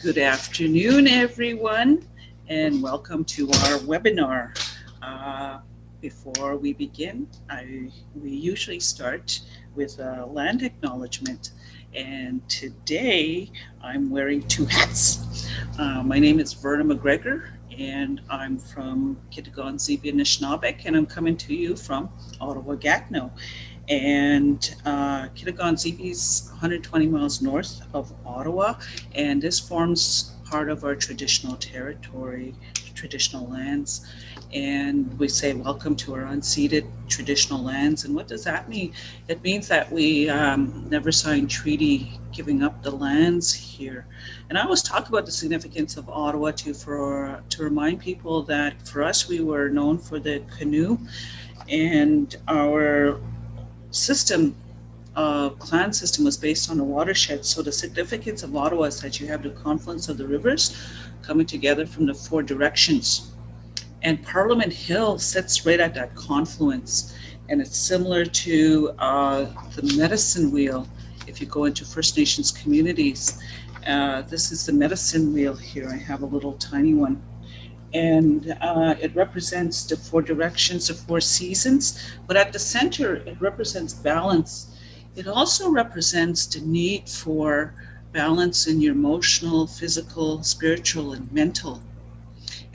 Good afternoon, everyone, and welcome to our webinar. Uh, Before we begin, we usually start with a land acknowledgement, and today I'm wearing two hats. My name is Verna McGregor, and I'm from Kitagon, Zibi, and Anishinaabeg, and I'm coming to you from Ottawa, Gatineau. And Kitagon Zibi is 120 miles north of Ottawa, and this forms part of our traditional territory, traditional lands. And we say welcome to our unceded traditional lands. And what does that mean? It means that we never signed treaty giving up the lands here. And I always talk about the significance of Ottawa to remind people that for us we were known for the canoe, and our system clan system was based on a watershed. So the significance of Ottawa is that you have the confluence of the rivers coming together from the four directions. And Parliament Hill sits right at that confluence. And it's similar to the medicine wheel if you go into First Nations communities. This is the medicine wheel here. I have a little tiny one. And it represents the four directions, the four seasons. But at the center, it represents balance. It also represents the need for balance in your emotional, physical, spiritual, and mental.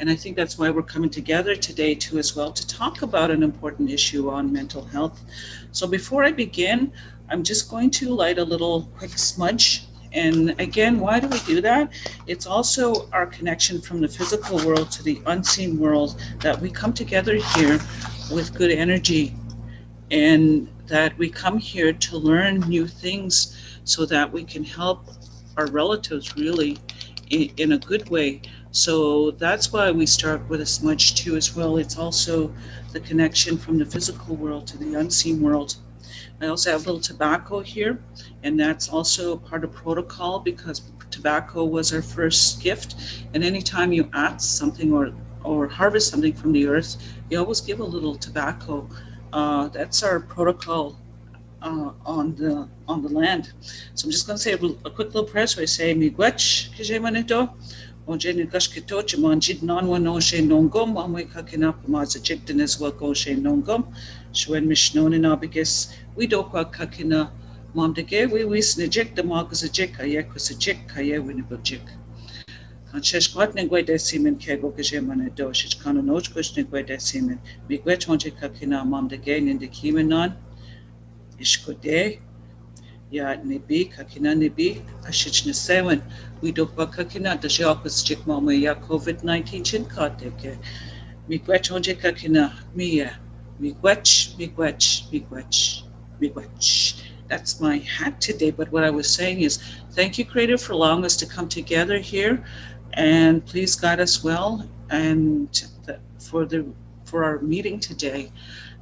And I think that's why we're coming together today too as well to talk about an important issue on mental health. So before I begin, I'm just going to light a little quick smudge. And again, why do we do that? It's also our connection from the physical world to the unseen world, that we come together here with good energy, and that we come here to learn new things so that we can help our relatives really in a good way. So that's why we start with a smudge too as well. It's also the connection from the physical world to the unseen world. I also have a little tobacco here, and that's also part of protocol because tobacco was our first gift. And anytime you ask something or harvest something from the earth, you always give a little tobacco. That's our protocol on the land. So I'm just going to say a quick little prayer. So I say, Miigwech, Kijemanito, Onjeni Kashkito, Chimanjid Nanwa no She Nongom, Amwe Kakina, Pamaza Jikton as well go She Nongom, Shwen Mishnon in Abigis, we do kwa Kakina, Mom de Gay, we snijik the Marcus a jik, Ayakus a jik, Kaya Winnipeg. Shesh Quatne Guay Decimin, Kego Kijemanito, Shikana Noj Kushnik Guay Decimin, Miigwech Onje Kakina, Mom de Gay, in the Kimenon. Ishkode ya nebi kakina nebi ashich nesewen we do pa kakina da jakus chik mama ya COVID-19 chin kateke miigwech onje kakina miya miigwech. That's my hat today. But what I was saying is, thank you, Creator, for allowing us to come together here, and please guide us well and for our meeting today.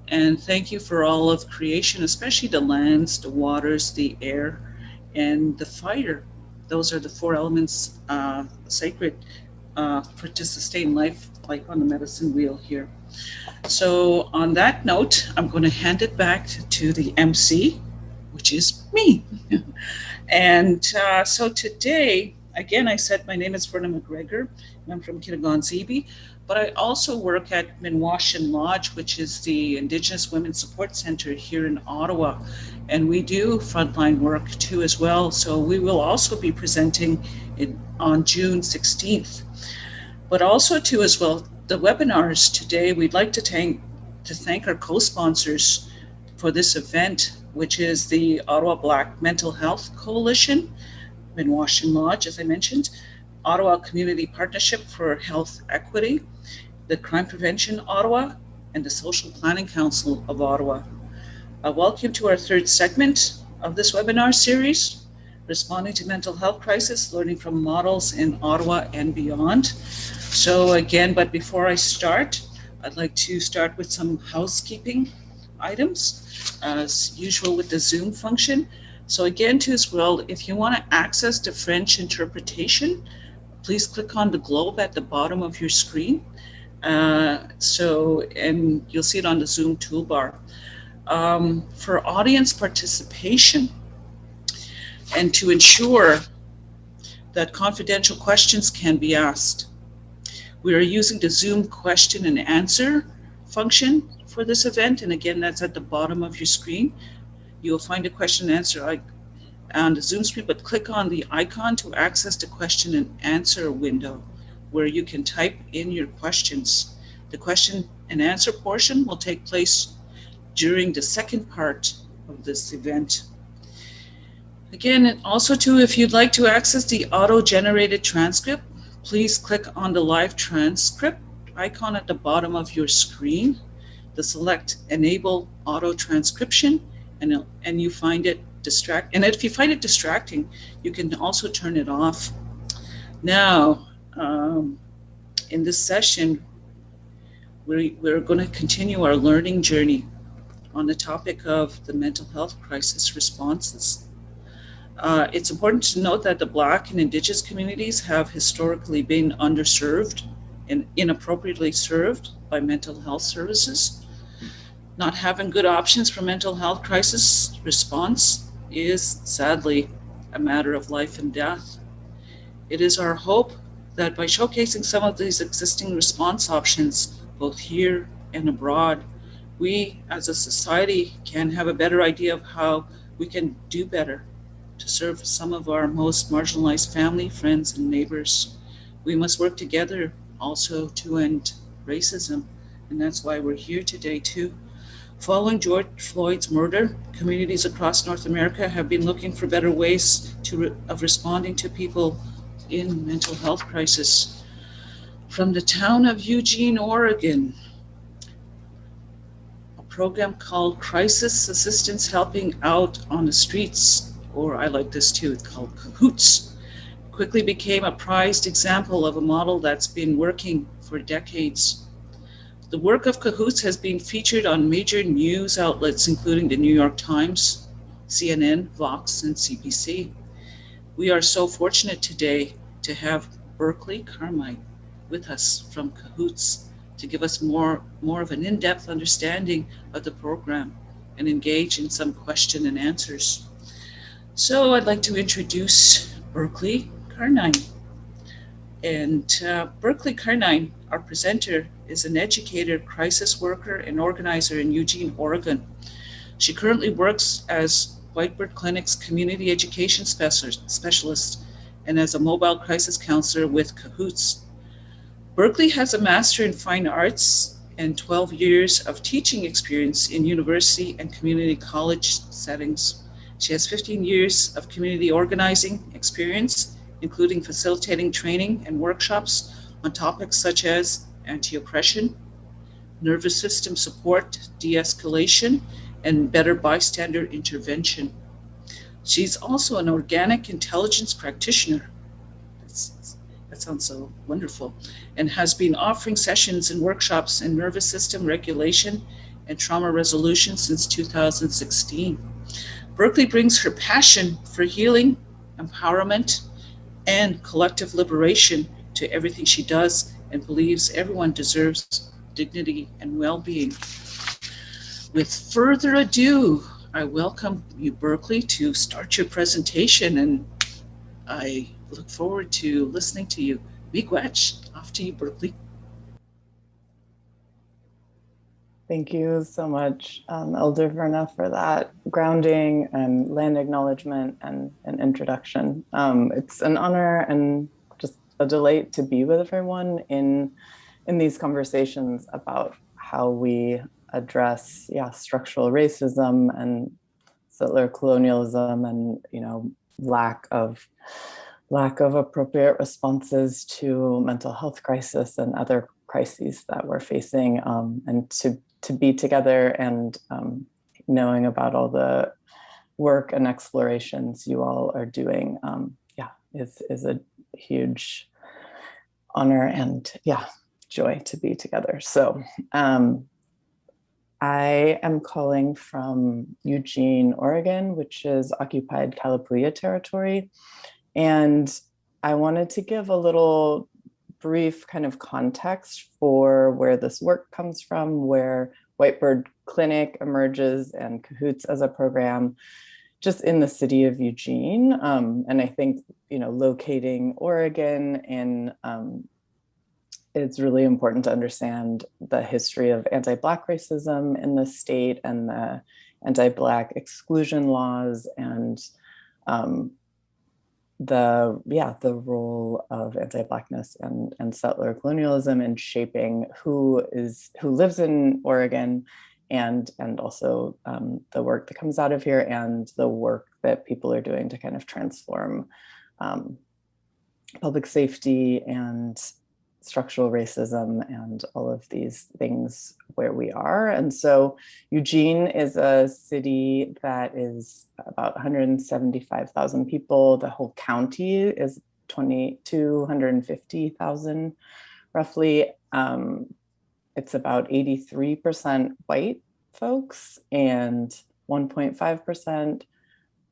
And thank you for all of creation, especially the lands, the waters, the air, and the fire. Those are the four elements sacred for to sustain life, like on the medicine wheel here. So on that note, I'm going to hand it back to the MC, which is me. And so today, again, I said my name is Verna McGregor, and I'm from Kitagon Zibi, but I also work at Minwashin Lodge, which is the Indigenous Women's Support Center here in Ottawa, and we do frontline work too as well. So we will also be presenting on June 16th. But also too as well, the webinars today, we'd like to thank our co-sponsors for this event, which is the Ottawa Black Mental Health Coalition, Minwashin Lodge, as I mentioned, Ottawa Community Partnership for Health Equity, the Crime Prevention Ottawa, and the Social Planning Council of Ottawa. Welcome to our third segment of this webinar series, Responding to Mental Health Crisis, Learning from Models in Ottawa and Beyond. So again, but before I start, I'd like to start with some housekeeping items, as usual with the Zoom function. So again, too as well, if you want to access the French interpretation, please click on the globe at the bottom of your screen. And you'll see it on the Zoom toolbar. For audience participation, and to ensure that confidential questions can be asked. We are using the Zoom question and answer function for this event, and again, that's at the bottom of your screen. You'll find a question and answer on the Zoom screen, but click on the icon to access the question and answer window where you can type in your questions. The question and answer portion will take place during the second part of this event. Again, also too, if you'd like to access the auto-generated transcript, please click on the live transcript icon at the bottom of your screen, select enable auto transcription, and you find it and if you find it distracting, you can also turn it off. Now, in this session, we're going to continue our learning journey on the topic of the mental health crisis responses. It's important to note that the Black and Indigenous communities have historically been underserved and inappropriately served by mental health services. Not having good options for mental health crisis response is sadly a matter of life and death. It is our hope that by showcasing some of these existing response options, both here and abroad, we as a society can have a better idea of how we can do better to serve some of our most marginalized family, friends, and neighbors. We must work together also to end racism, and that's why we're here today too. Following George Floyd's murder, communities across North America have been looking for better ways of responding to people in mental health crisis. From the town of Eugene, Oregon, a program called Crisis Assistance Helping Out on the Streets, or I like this too, it's called CAHOOTS, quickly became a prized example of a model that's been working for decades. The work of CAHOOTS has been featured on major news outlets, including the New York Times, CNN, Vox, and CBC. We are so fortunate today to have Berkley Carnine with us from CAHOOTS to give us more of an in-depth understanding of the program and engage in some question and answers. So I'd like to introduce Berkley Carnine. And Berkley Carnine, our presenter, is an educator, crisis worker, and organizer in Eugene, Oregon. She currently works as Whitebird Clinic's community education specialist and as a mobile crisis counselor with CAHOOTS. Berkley has a Master in Fine Arts and 12 years of teaching experience in university and community college settings. She has 15 years of community organizing experience, including facilitating training and workshops on topics such as anti-oppression, nervous system support, de-escalation, and better bystander intervention. She's also an organic intelligence practitioner. That sounds so wonderful. And has been offering sessions and workshops in nervous system regulation and trauma resolution since 2016. Berkley brings her passion for healing, empowerment, and collective liberation to everything she does and believes everyone deserves dignity and well-being. With further ado, I welcome you, Berkley, to start your presentation, and I look forward to listening to you. Miigwech, off to you, Berkley. Thank you so much, Elder Verna, for that grounding and land acknowledgement and an introduction. It's an honor and just a delight to be with everyone in these conversations about how we address, structural racism and settler colonialism and, lack of appropriate responses to mental health crisis and other crises that we're facing, and to be together and knowing about all the work and explorations you all are doing, is a huge honor and joy to be together. So I am calling from Eugene, Oregon, which is occupied Kalapuya territory. And I wanted to give a little brief kind of context for where this work comes from, where Whitebird Clinic emerges and CAHOOTS as a program, just in the city of Eugene. And I think, locating Oregon in, it's really important to understand the history of anti-Black racism in the state and the anti-Black exclusion laws and the role of anti-Blackness and settler colonialism in shaping who lives in Oregon, and also the work that comes out of here and the work that people are doing to kind of transform public safety and structural racism and all of these things where we are. And so Eugene is a city that is about 175,000 people. The whole county is 250,000 roughly. It's about 83% white folks and 1.5%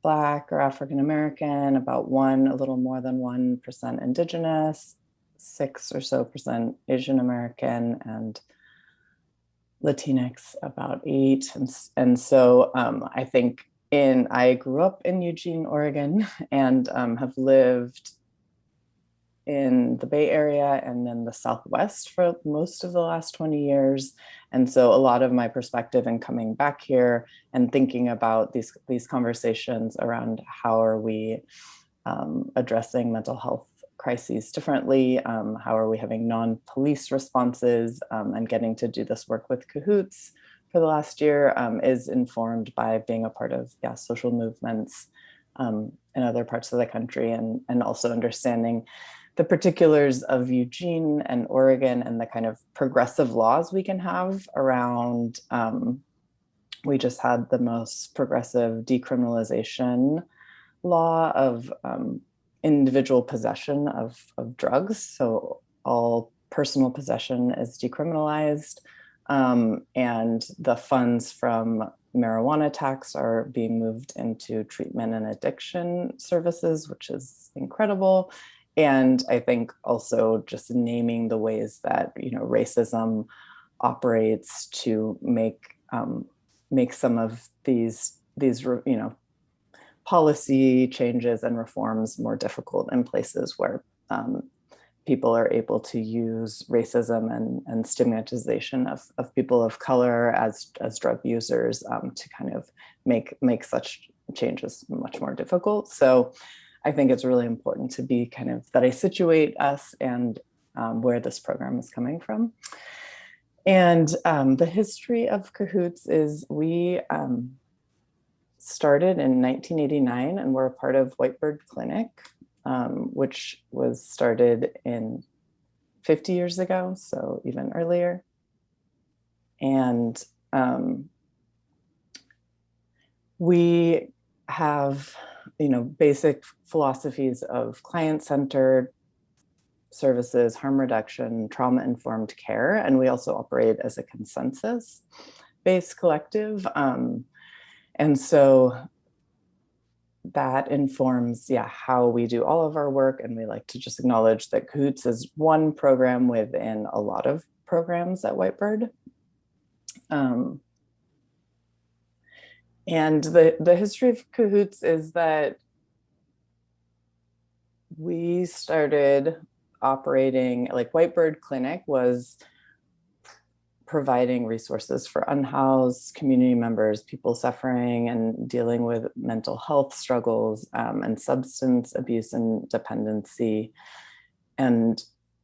Black or African American, about a little more than 1% Indigenous, 6% or so Asian American, and Latinx about 8%. And so I think I grew up in Eugene, Oregon, and have lived in the Bay Area and then the Southwest for most of the last 20 years. And so a lot of my perspective in coming back here and thinking about these conversations around how are we addressing mental health crises differently, how are we having non-police responses, and getting to do this work with CAHOOTS for the last year is informed by being a part of social movements in other parts of the country, and also understanding the particulars of Eugene and Oregon and the kind of progressive laws we can have around, we just had the most progressive decriminalization law of individual possession of drugs. So all personal possession is decriminalized, and the funds from marijuana tax are being moved into treatment and addiction services, which is incredible. And I think also just naming the ways that racism operates to make some of these policy changes and reforms more difficult in places where people are able to use racism and stigmatization of people of color as drug users to kind of make such changes much more difficult. So I think it's really important to be that I situate us and where this program is coming from. And the history of CAHOOTS is we started in 1989 and we're a part of Whitebird Clinic, which was started 50 years ago, so even earlier. And we have basic philosophies of client-centered services, harm reduction, trauma-informed care, and we also operate as a consensus-based collective. And so that informs, how we do all of our work. And we like to just acknowledge that CAHOOTS is one program within a lot of programs at Whitebird. And the history of CAHOOTS is that we started operating, like Whitebird Clinic was providing resources for unhoused community members, people suffering and dealing with mental health struggles and substance abuse and dependency. And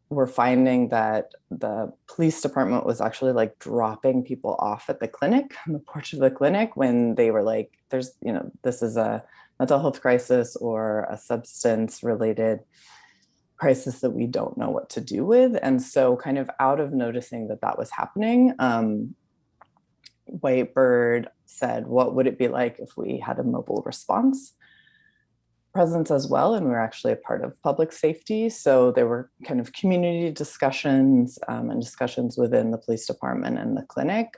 we're finding that the police department was actually like dropping people off at the clinic, on the porch of the clinic, when they were like, this is a mental health crisis or a substance related crisis that we don't know what to do with. And so kind of out of noticing that was happening, Whitebird said, what would it be like if we had a mobile response presence as well? And we were actually a part of public safety. So there were kind of community discussions and discussions within the police department and the clinic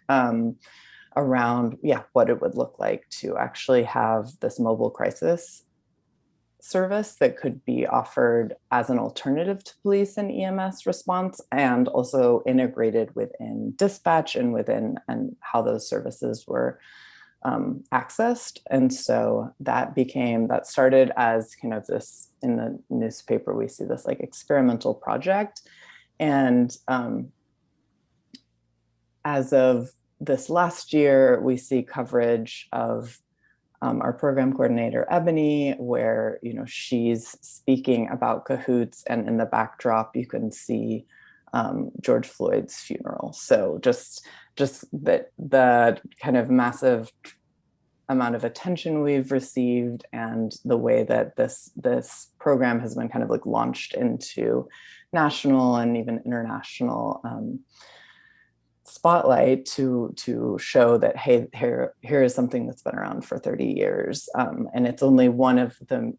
around, what it would look like to actually have this mobile crisis service that could be offered as an alternative to police and EMS response, and also integrated within dispatch and how those services were accessed. And so that started as kind of this, in the newspaper, we see this like experimental project. And as of this last year, we see coverage of our program coordinator, Ebony, where, she's speaking about CAHOOTS, and in the backdrop, you can see George Floyd's funeral. So just the kind of massive amount of attention we've received, and the way that this program has been kind of like launched into national and even international spotlight to show that, hey, here is something that's been around for 30 years. And it's only one of the,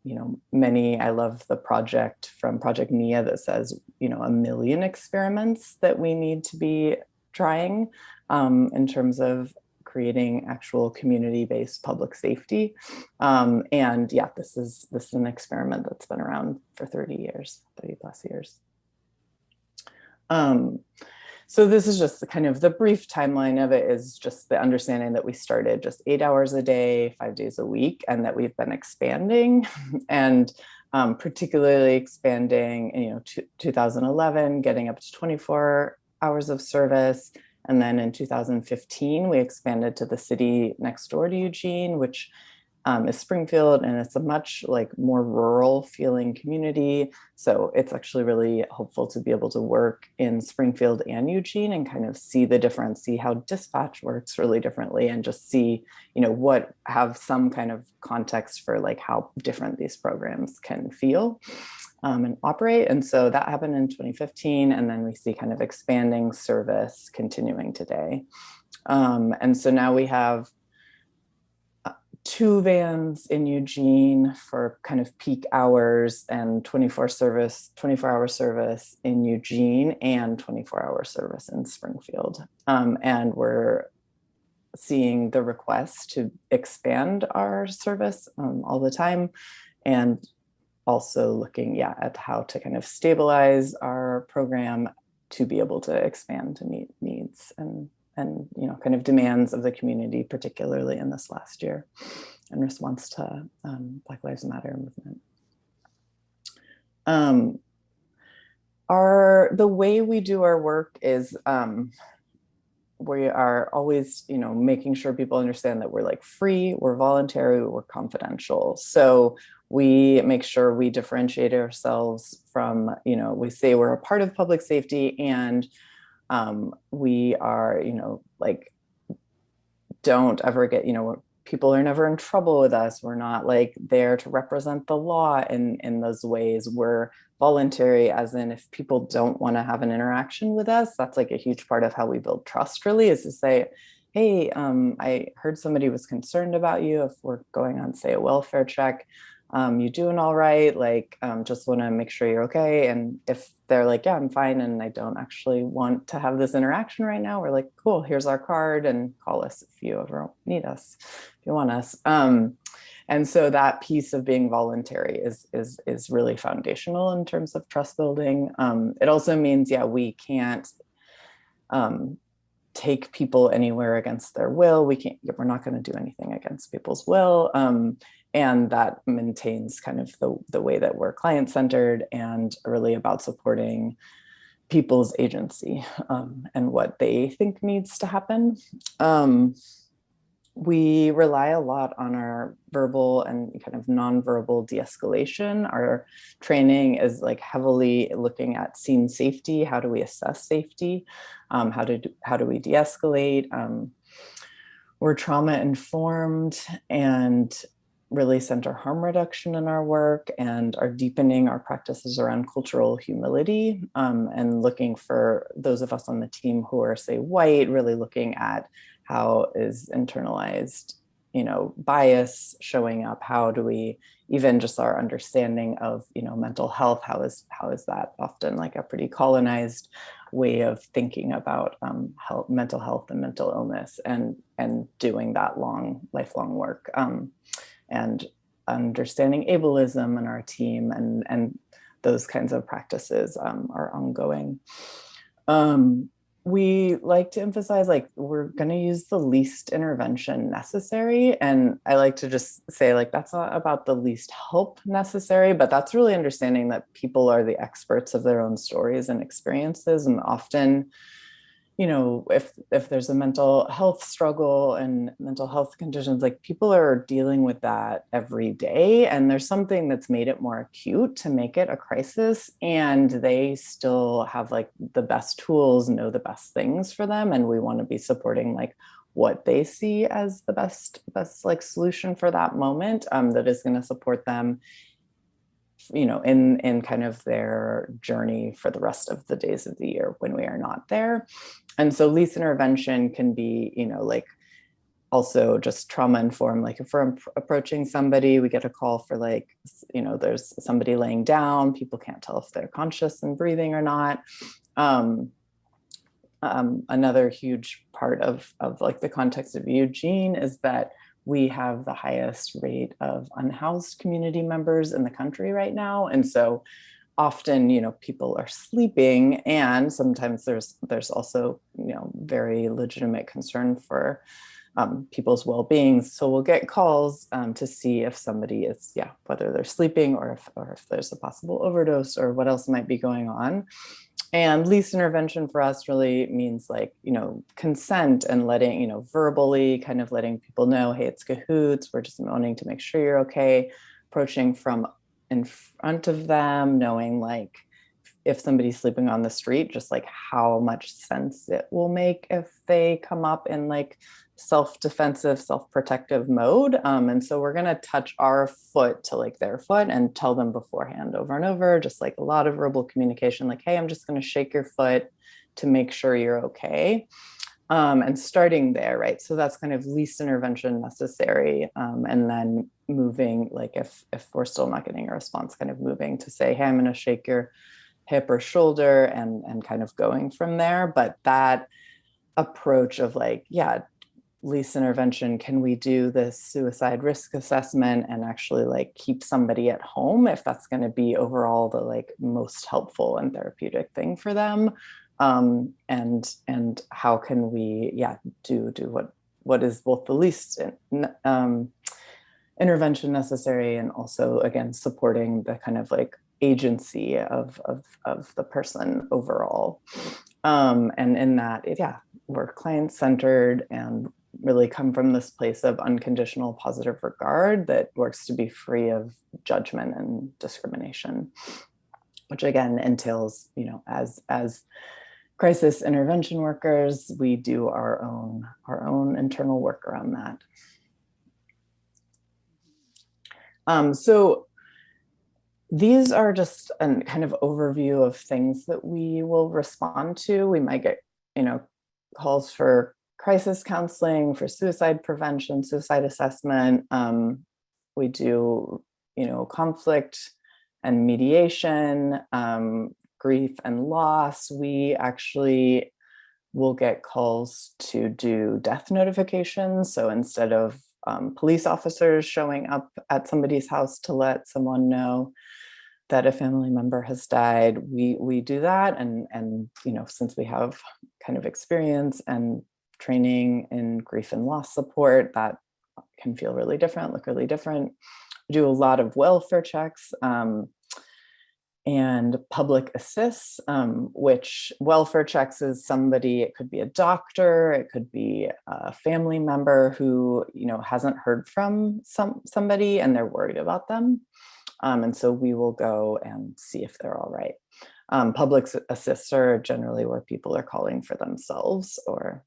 many. I love the project from Project Nia that says, 1 million experiments that we need to be trying in terms of creating actual community-based public safety. And yeah, this is an experiment that's been around for 30 plus years. So this is just kind of the brief timeline of it, is just the understanding that we started just 8 hours a day, 5 days a week, and that we've been expanding and particularly expanding in 2011, getting up to 24 hours of service. And then in 2015, we expanded to the city next door to Eugene, which is Springfield, and it's a much like more rural feeling community. So it's actually really helpful to be able to work in Springfield and Eugene and kind of see the difference, see how dispatch works really differently, and just see, have some kind of context for like how different these programs can feel and operate. And so that happened in 2015. And then we see kind of expanding service continuing today. And so now we have 2 vans in Eugene for kind of peak hours, and 24-hour service in Eugene, and 24-hour service in Springfield. And we're seeing the request to expand our service all the time, and also looking at how to kind of stabilize our program to be able to expand to meet needs and kind of demands of the community, particularly in this last year in response to Black Lives Matter movement. The way we do our work is we are always, making sure people understand that we're like free, we're voluntary, we're confidential. So we make sure we differentiate ourselves from, we say we're a part of public safety, and we are, like, don't ever get, people are never in trouble with us. We're not like there to represent the law in those ways. We're voluntary, as in if people don't want to have an interaction with us, that's like a huge part of how we build trust, really, is to say, hey, I heard somebody was concerned about you. If we're going on, say, a welfare check, you doing all right? Like, just want to make sure you're okay. And if they're like, yeah, I'm fine, and I don't actually want to have this interaction right now, we're like, cool, here's our card, and call us if you ever need us, if you want us. And so that piece of being voluntary is really foundational in terms of trust building. It also means, we can't take people anywhere against their will. We're not going to do anything against people's will. And that maintains kind of the way that we're client-centered and really about supporting people's agency and what they think needs to happen. We rely a lot on our verbal and kind of nonverbal de-escalation. Our training is like heavily looking at scene safety. How do we assess safety? How do we de-escalate? We're trauma informed and really center harm reduction in our work, and are deepening our practices around cultural humility, and looking for those of us on the team who are, say, white, really looking at how is internalized, bias showing up? How do we, even just our understanding of, mental health, how is that often like a pretty colonized way of thinking about mental health and mental illness, and doing that lifelong work. And understanding ableism in our team, and those kinds of practices are ongoing. we like to emphasize like we're going to use the least intervention necessary, and I like to just say like that's not about the least help necessary, but that's really understanding that people are the experts of their own stories and experiences, and often, you know, if there's a mental health struggle and mental health conditions, like people are dealing with that every day, and there's something that's made it more acute to make it a crisis, and they still have like the best tools, know the best things for them, and we want to be supporting like what they see as the best like solution for that moment, that is going to support them, you know, in kind of their journey for the rest of the days of the year when we are not there. And so least intervention can be, you know, like also just trauma informed. Like if we're approaching somebody, we get a call for like, you know, there's somebody laying down, people can't tell if they're conscious and breathing or not. Another huge part of like the context of Eugene is that we have the highest rate of unhoused community members in the country right now. And so often, you know, people are sleeping, and sometimes there's also, you know, very legitimate concern for people's well-being. So we'll get calls to see if somebody is, yeah, whether they're sleeping or if there's a possible overdose or what else might be going on. And least intervention for us really means like, you know, consent and letting, you know, verbally kind of letting people know, hey, it's CAHOOTS. We're just wanting to make sure you're okay. Approaching from in front of them, knowing like if somebody's sleeping on the street, just like how much sense it will make if they come up in like self-defensive, self-protective mode. And so we're going to touch our foot to like their foot and tell them beforehand over and over, just like a lot of verbal communication, like, hey, I'm just going to shake your foot to make sure you're okay. And starting there, right? So that's kind of least intervention necessary. And then moving, like if we're still not getting a response, kind of moving to say, hey, I'm going to shake your hip or shoulder, and kind of going from there. But that approach of like, yeah, least intervention, can we do this suicide risk assessment and actually like keep somebody at home if that's going to be overall the like most helpful and therapeutic thing for them? And how can we, yeah, do what is both the least intervention necessary, and also again supporting the kind of like agency of the person overall. And in that, yeah, we're client-centered and really come from this place of unconditional positive regard that works to be free of judgment and discrimination, which again entails, you know, as crisis intervention workers, we do our own internal work around that. So these are just a kind of overview of things that we will respond to. We might get, you know, calls for crisis counseling, for suicide prevention, suicide assessment. We do, you know, conflict and mediation, grief and loss. We actually will get calls to do death notifications. So instead of police officers showing up at somebody's house to let someone know that a family member has died, we do that. And you know, since we have kind of experience and training in grief and loss support, that can feel really different, look really different. We do a lot of welfare checks and public assists, which welfare checks is somebody, it could be a doctor, it could be a family member who, you know, hasn't heard from somebody and they're worried about them. And so we will go and see if they're all right. Public assists are generally where people are calling for themselves, or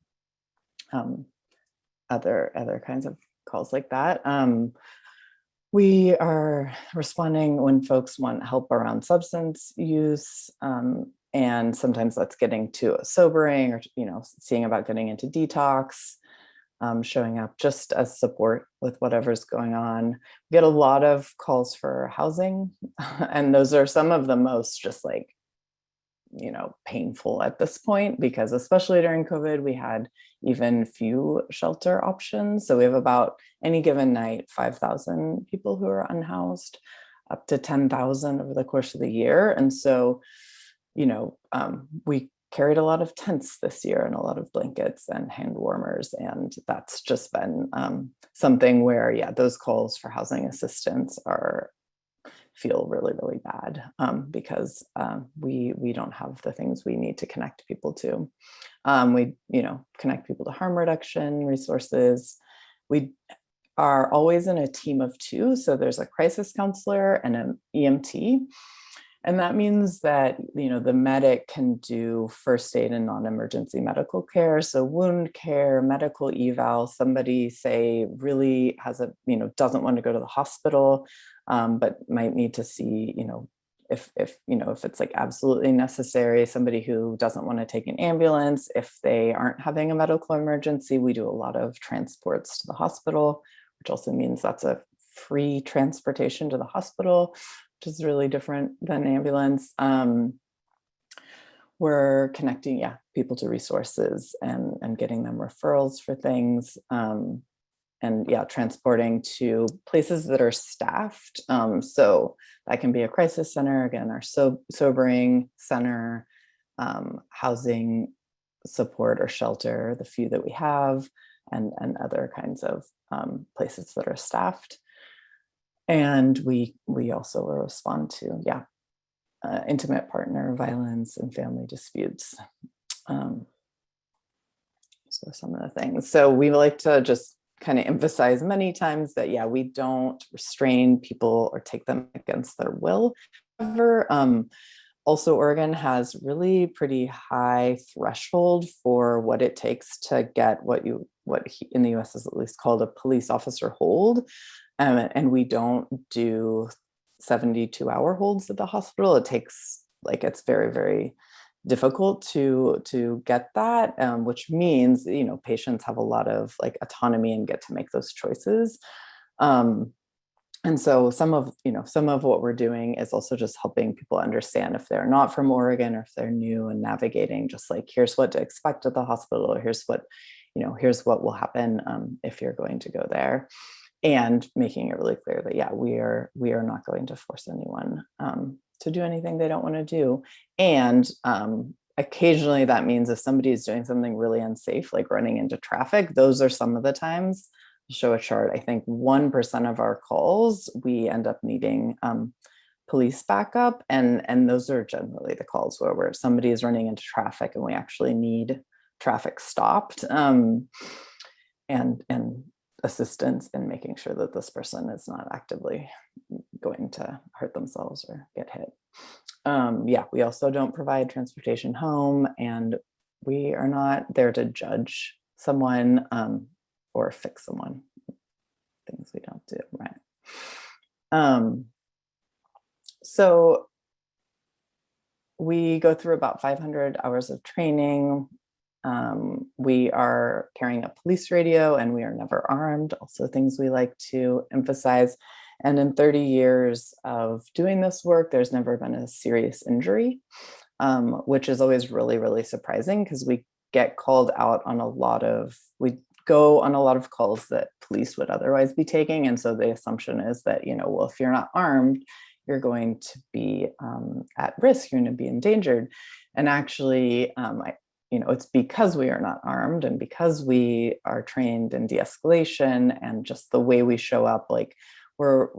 other kinds of calls like that. We are responding when folks want help around substance use, and sometimes that's getting to a sobering, or, you know, seeing about getting into detox, showing up just as support with whatever's going on. We get a lot of calls for housing, and those are some of the most just like, you know, painful at this point, because especially during COVID, we had even few shelter options. So we have about any given night, 5,000 people who are unhoused, up to 10,000 over the course of the year. And so, you know, we carried a lot of tents this year and a lot of blankets and hand warmers. And that's just been something where, yeah, those calls for housing assistance feel really, really bad because we don't have the things we need to connect people to. We, connect people to harm reduction resources. We are always in a team of 2. So there's a crisis counselor and an EMT. And that means that, the medic can do first aid and non-emergency medical care. So wound care, medical eval, somebody say really has doesn't want to go to the hospital, but might need to see, if it's like absolutely necessary, somebody who doesn't want to take an ambulance, if they aren't having a medical emergency, we do a lot of transports to the hospital, which also means that's a free transportation to the hospital, which is really different than ambulance. We're connecting, people to resources and getting them referrals for things. And transporting to places that are staffed. So that can be a crisis center, again, our sobering center, housing support or shelter, the few that we have, and other kinds of places that are staffed. And we also respond to, intimate partner violence and family disputes. So some of the things. So we like to just kind of emphasize many times that, we don't restrain people or take them against their will. However, also Oregon has really pretty high threshold for what it takes to get what in the US is at least called a police officer hold. And we don't do 72-hour holds at the hospital. It takes, it's very, very difficult to get that, which means, patients have a lot of autonomy and get to make those choices. And so some of what we're doing is also just helping people understand if they're not from Oregon or if they're new and navigating, just here's what to expect at the hospital, or here's what will happen if you're going to go there. And making it really clear that, we are not going to force anyone to do anything they don't want to do. And occasionally that means if somebody is doing something really unsafe, like running into traffic, those are some of the times. I'll show a chart. I think 1% of our calls, we end up needing police backup. And those are generally the calls where somebody is running into traffic and we actually need traffic stopped. And assistance in making sure that this person is not actively going to hurt themselves or get hit. We also don't provide transportation home, and we are not there to judge someone or fix someone. Things we don't do, right? So we go through about 500 hours of training. We are carrying a police radio and we are never armed, also things we like to emphasize. And in 30 years of doing this work, there's never been a serious injury, which is always really, really surprising because we get called out on we go on a lot of calls that police would otherwise be taking. And so the assumption is that, well, if you're not armed, you're going to be at risk, you're going to be endangered. And actually, it's because we are not armed and because we are trained in de-escalation and just the way we show up, we wear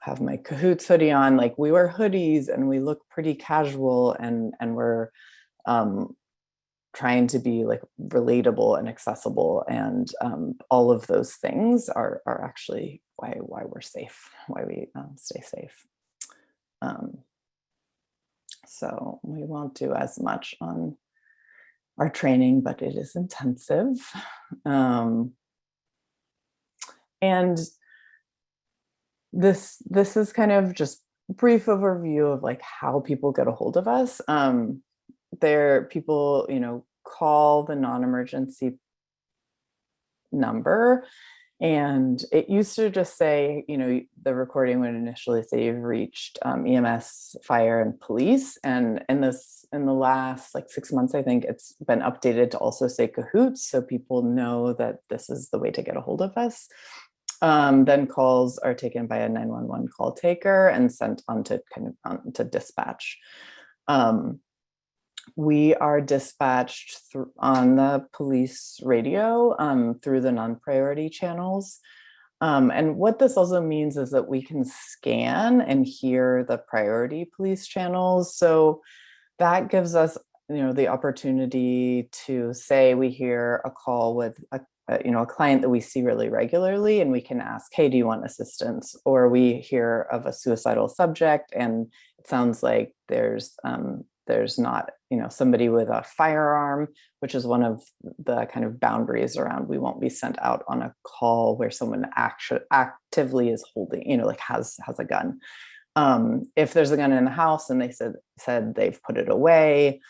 have my CAHOOTS hoodie on, we wear hoodies and we look pretty casual and we're trying to be relatable and accessible. And all of those things are actually why we're safe, why we stay safe. So we won't do as much on our training, but it is intensive. And this is kind of just brief overview of how people get a hold of us. People, call the non-emergency number. And it used to just say, the recording would initially say you've reached EMS, fire, and police. And in the last 6 months, I think it's been updated to also say CAHOOTS, so people know that this is the way to get a hold of us. Then calls are taken by a 911 call taker and sent on to dispatch. We are dispatched on the police radio through the non-priority channels. And what this also means is that we can scan and hear the priority police channels. So that gives us, the opportunity to say we hear a call with a client that we see really regularly, and we can ask, hey, do you want assistance? Or we hear of a suicidal subject and it sounds like there's not, somebody with a firearm, which is one of the kind of boundaries around we won't be sent out on a call where someone actively is holding, like has a gun. If there's a gun in the house and they said they've put it away,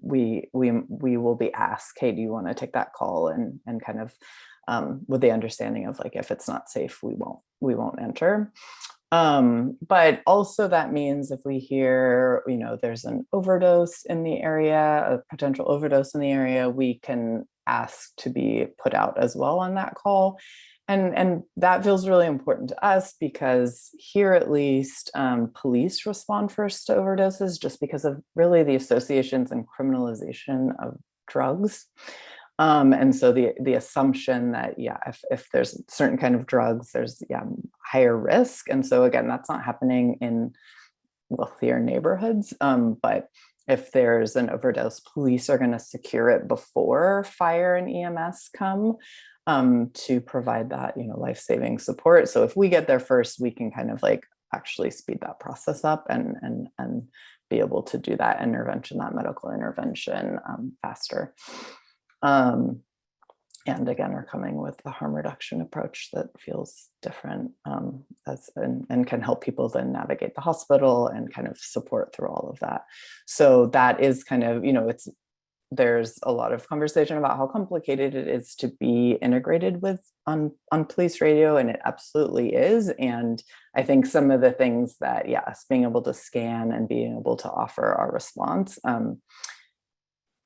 we will be asked, hey, do you want to take that call? And kind of with the understanding of like, if it's not safe, we won't enter. But also that means if we hear, there's an overdose in the area, a potential overdose in the area, we can ask to be put out as well on that call. And that feels really important to us because here, at least, police respond first to overdoses just because of really the associations and criminalization of drugs. And so the assumption that, if there's a certain kind of drugs, there's higher risk. And so again, that's not happening in wealthier neighborhoods. But if there's an overdose, police are going to secure it before fire and EMS come to provide that, life-saving support. So if we get there first, we can kind of like actually speed that process up and be able to do that intervention, that medical intervention faster. And again, we're coming with a harm reduction approach that feels different and can help people then navigate the hospital and kind of support through all of that. So that is kind of, there's a lot of conversation about how complicated it is to be integrated with on police radio, and it absolutely is. And I think some of the things that, us being able to scan and being able to offer our response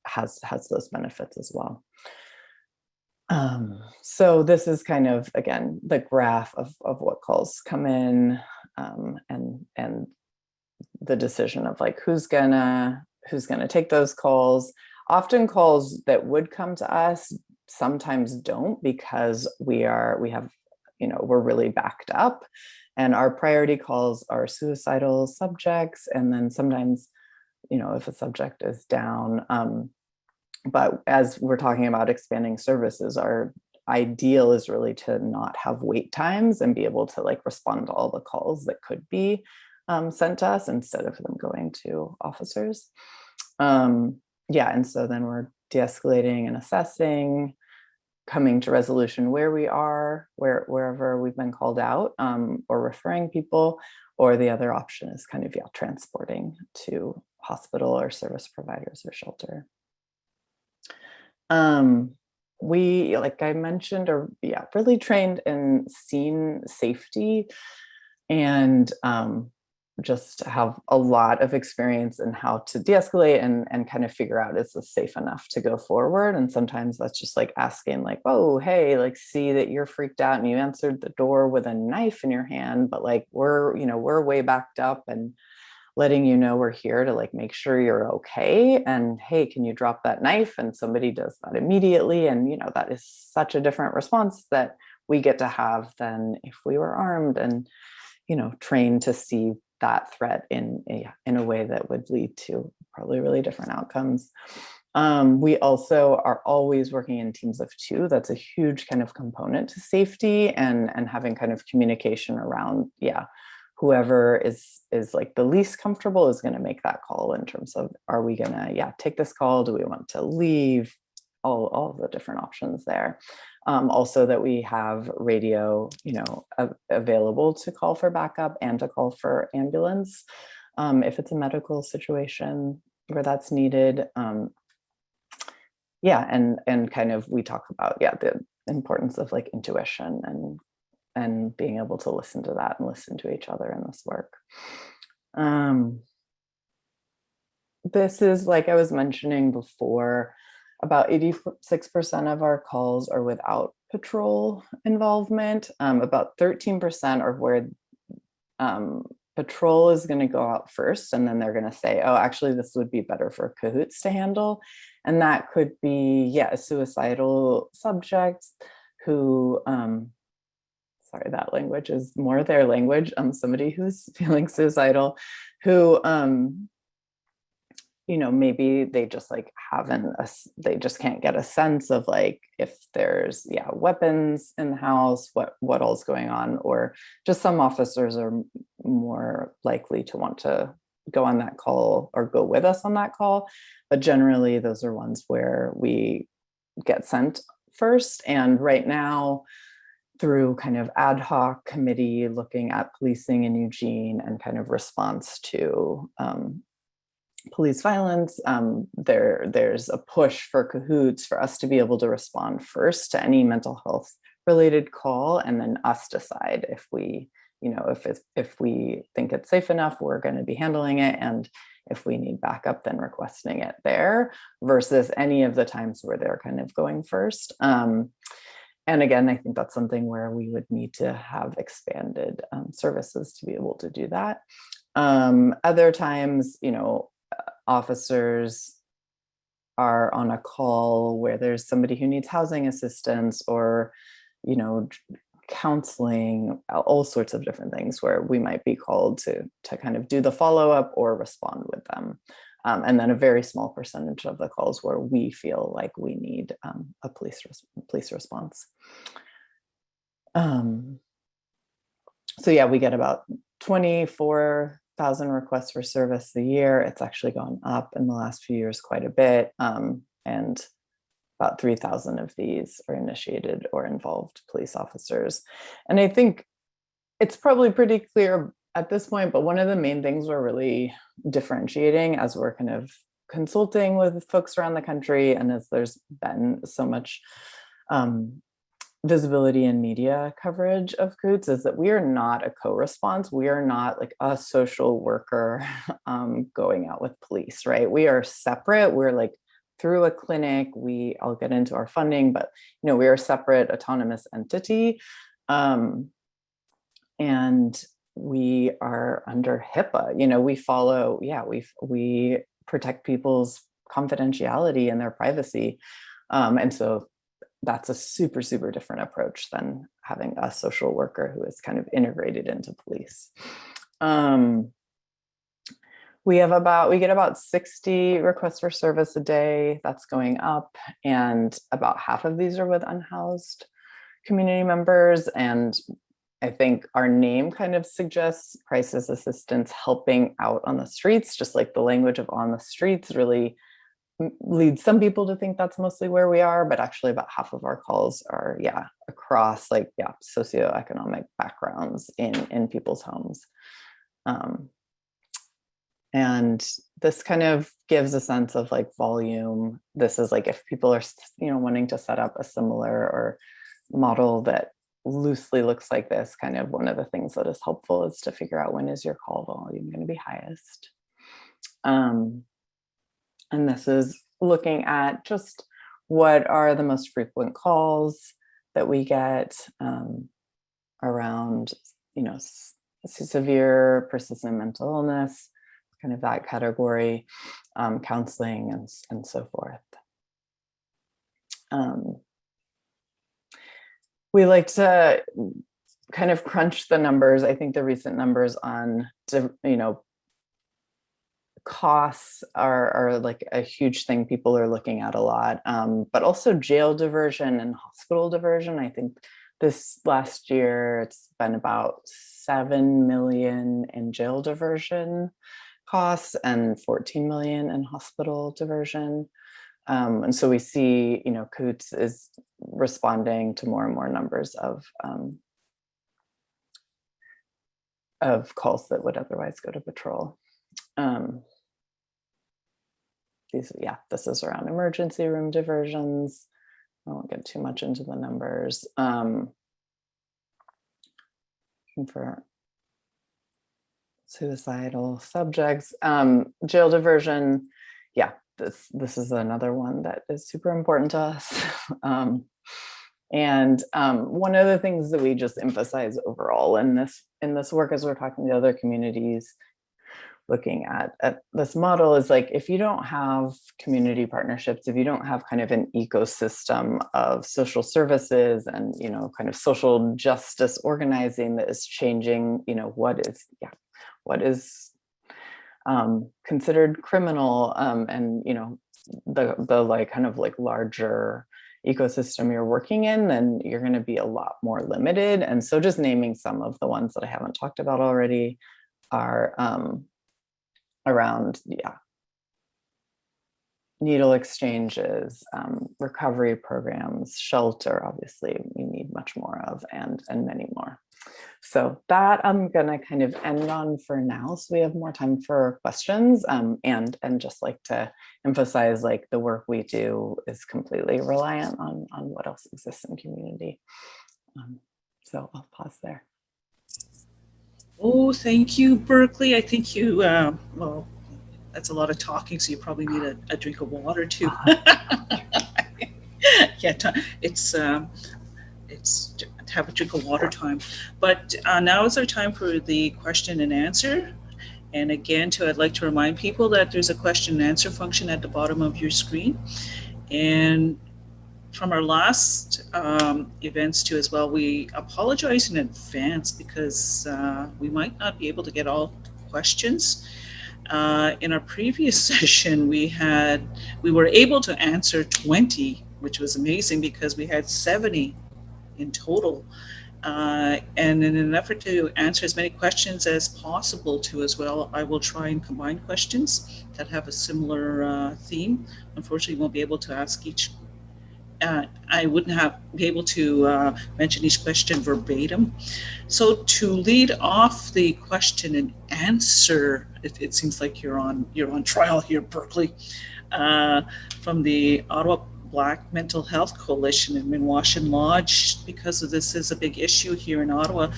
has those benefits as well. So this is kind of, again, the graph of what calls come in and the decision of like who's gonna take those calls. Often calls that would come to us sometimes don't, because we're really backed up, and our priority calls are suicidal subjects. And then sometimes, if a subject is down, but as we're talking about expanding services, our ideal is really to not have wait times and be able to like respond to all the calls that could be sent to us instead of them going to officers. And so then we're de-escalating and assessing, coming to resolution where we are, wherever we've been called out, or referring people, or the other option is kind of transporting to hospital or service providers or shelter. We, like I mentioned, are really trained in scene safety and just have a lot of experience in how to de-escalate and kind of figure out, is this safe enough to go forward? And sometimes that's just like asking like, oh, hey, like, see that you're freaked out and you answered the door with a knife in your hand, but like we're way backed up, and letting we're here to like make sure you're okay. And hey, can you drop that knife? And somebody does that immediately. And that is such a different response that we get to have than if we were armed and trained to see that threat in a way that would lead to probably really different outcomes. We also are always working in teams of two. That's a huge kind of component to safety, and having kind of communication around, whoever is like the least comfortable is going to make that call in terms of, are we going to take this call? Do we want to leave? All of the different options there. Also that we have radio, available to call for backup and to call for ambulance if it's a medical situation where that's needed. And kind of we talk about the importance of like intuition and being able to listen to that and listen to each other in this work. This is, like I was mentioning before, about 86% of our calls are without patrol involvement. About 13% are where patrol is going to go out first, and then they're going to say, oh, actually, this would be better for CAHOOTS to handle. And that could be, yeah, suicidal subjects who, sorry, that language is more their language. Somebody who's feeling suicidal, who, you know, maybe they just like they just can't get a sense of like if there's weapons in the house, what all's going on, or just some officers are more likely to want to go on that call or go with us on that call. But generally those are ones where we get sent first. And right now, through kind of ad hoc committee looking at policing in Eugene and kind of response to police violence, there's a push for CAHOOTS for us to be able to respond first to any mental health related call, and then us decide if we, you know, if we think it's safe enough, we're going to be handling it, and if we need backup, then requesting it there, versus any of the times where they're kind of going first. And again, I think that's something where we would need to have expanded services to be able to do that. Other times, you know, officers are on a call where there's somebody who needs housing assistance or, you know, counseling, all sorts of different things where we might be called to kind of do the follow-up or respond with them. And then a very small percentage of the calls where we feel like we need a police response. So yeah, we get about 24,000 requests for service a year. It's actually gone up in the last few years quite a bit. And about 3,000 of these are initiated or involved police officers. And I think it's probably pretty clear at this point, but one of the main things we're really differentiating as we're kind of consulting with folks around the country, and as there's been so much visibility and media coverage of CAHOOTS, is that we are not a co-response. We are not like a social worker going out with police, right? We are separate. We're like through a clinic. I'll get into our funding, but you know, we are a separate autonomous entity. And we are under HIPAA, you know, we follow, we protect people's confidentiality and their privacy. And so that's a super, super different approach than having a social worker who is kind of integrated into police. We get about 60 requests for service a day. That's going up. And about half of these are with unhoused community members. And I think our name kind of suggests crisis assistance helping out on the streets, just like the language of on the streets really leads some people to think that's mostly where we are, but actually about half of our calls are, across socioeconomic backgrounds in people's homes. And this kind of gives a sense of like volume. This is like if people are, you know, wanting to set up a similar or model that loosely looks like this, kind of one of the things that is helpful is to figure out when is your call volume going to be highest. And this is looking at just what are the most frequent calls that we get around, you know, severe persistent mental illness, kind of that category, counseling and so forth. We like to kind of crunch the numbers. I think the recent numbers on, you know, costs are like a huge thing people are looking at a lot, but also jail diversion and hospital diversion. I think this last year, it's been about 7 million in jail diversion costs and 14 million in hospital diversion. And so we see, you know, CAHOOTS is responding to more and more numbers of calls that would otherwise go to patrol. This is around emergency room diversions. I won't get too much into the numbers. For suicidal subjects, jail diversion, this is another one that is super important to us. And one of the things that we just emphasize overall in in this work, as we're talking to other communities, looking at this model is like, if you don't have community partnerships, if you don't have kind of an ecosystem of social services and, you know, kind of social justice organizing that is changing, you know, what is considered criminal, and, you know, the like kind of like larger ecosystem you're working in, then you're going to be a lot more limited. And so just naming some of the ones that I haven't talked about already are around, needle exchanges, recovery programs, shelter, obviously we need much more of, and many more. So that I'm gonna kind of end on for now, so we have more time for questions, and just like to emphasize, like, the work we do is completely reliant on what else exists in community. So I'll pause there. Oh, thank you, Berkley. I think you, well, that's a lot of talking, so you probably need a drink of water too. Yeah, it's have a drink of water time. But now is our time for the question and answer. And again, I'd like to remind people that there's a question and answer function at the bottom of your screen. And from our last events too as well, we apologize in advance because we might not be able to get all questions. In our previous session, we were able to answer 20, which was amazing because we had 70 in total. And in an effort to answer as many questions as possible too as well, I will try and combine questions that have a similar theme. Unfortunately, won't be able to ask each I wouldn't be able to mention each question verbatim. So to lead off the question and answer, it seems like you're on trial here, Berkley, from the Ottawa Black Mental Health Coalition in Minwashin Lodge, because of this is a big issue here in Ottawa.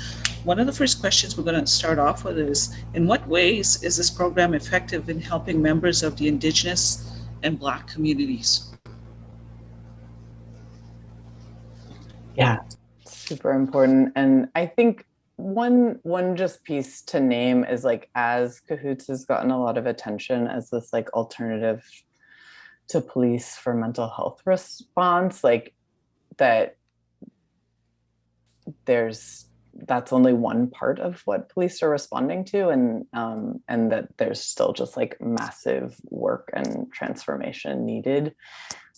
One of the first questions we're going to start off with is, in what ways is this program effective in helping members of the Indigenous and Black communities? Yeah, super important. And I think one just piece to name is, like, as CAHOOTS has gotten a lot of attention as this like alternative to police for mental health response, like that's only one part of what police are responding to, and that there's still just like massive work and transformation needed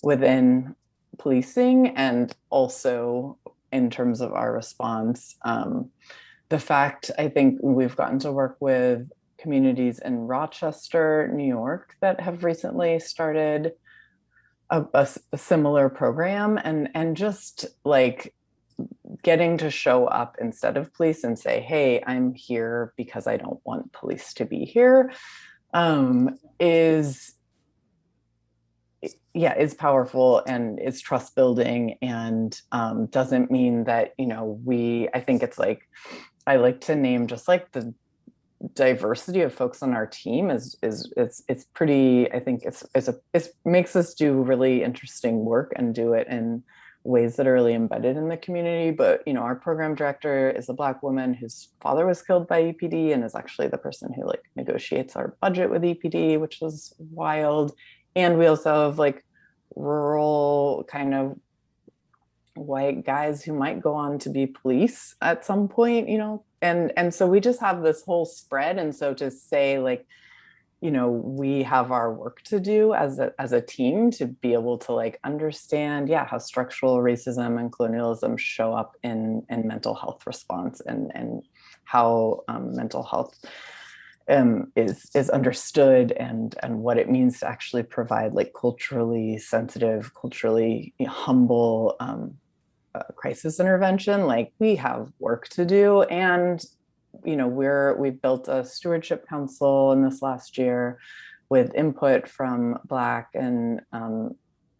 within policing. And also in terms of our response, the fact, I think we've gotten to work with communities in Rochester, New York, that have recently started a similar program, and just like getting to show up instead of police and say, hey, I'm here because I don't want police to be here, is powerful and is trust building, and doesn't mean that, you know, I think it's like, I like to name just like the diversity of folks on our team is pretty, I think it makes us do really interesting work and do it in ways that are really embedded in the community. But, you know, our program director is a Black woman whose father was killed by EPD and is actually the person who like negotiates our budget with EPD, which was wild. And we also have like rural kind of white guys who might go on to be police at some point, you know, and so we just have this whole spread. And so to say, like, you know, we have our work to do as a team to be able to like understand, how structural racism and colonialism show up in mental health response, and how mental health is understood, and what it means to actually provide like culturally sensitive, culturally humble crisis intervention. Like, we have work to do. And, you know, we built a stewardship council in this last year with input from Black and